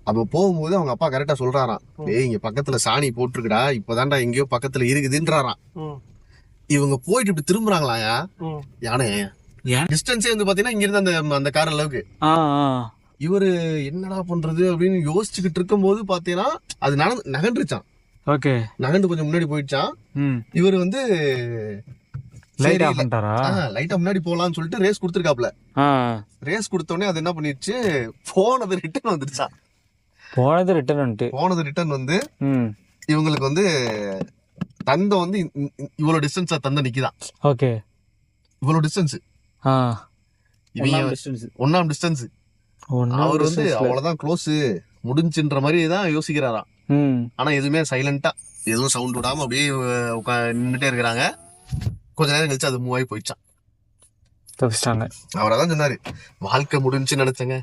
அப்ப போகும்போது அவங்க அப்பா கரெக்டா சொல்றாராம், டேய் இங்க பக்கத்துல சாணி போட்டிருக்குடா, இப்பதான்டா எங்கேயோ பக்கத்துல இருக்குதுன்றாராம். இவங்க போயிட்டு இப்படி திரும்புறாங்களாயா யானை டிஸ்டன்ஸே வந்து பாத்தீங்கன்னா இங்க இருந்து அந்த கார் அளவுக்கு. இவரு என்னடா பண்றது அப்படின்னு யோசிச்சுக்கிட்டு இருக்கும் போது பாத்தீங்கன்னா அது நகண்டுருச்சான். நகண்டு கொஞ்சம் முன்னாடி போயிடுச்சான். இவரு வந்து லைட்டா முன்னாடி போலாம்னு சொல்லிட்டு ரேஸ் கொடுத்துருக்காப்ல. ரேஸ் கொடுத்தோடனே அது என்ன பண்ணிடுச்சு, போனது ரிட்டர்ன் வந்துருச்சான். போனது ரிட்டர்ன் வந்து இவங்களுக்கு வந்து தந்தம் வந்து இவ்வளவு டிஸ்டன்ஸா தந்தம் நிக்குதான். இவ்வளவு டிஸ்டன்ஸ் ஒன்னாம் டிஸ்டன்ஸ். அவர் வந்து அவ்வளவுதான் க்ளோஸ் முடிஞ்சுன்ற மாதிரி தான் யோசிக்கிறாராம். ஆனா எதுவுமே சைலண்டா எதுவும் சவுண்ட் விடாம அப்படியே நின்றுட்டே இருக்கிறாங்க. கொஞ்ச நேரம் கழிச்சு அது மூவ் ஆகி போயிடுச்சான். அவரதான் சொன்னாரு, வாழ்க்கை முடிஞ்சுன்னு நினைச்சேங்க.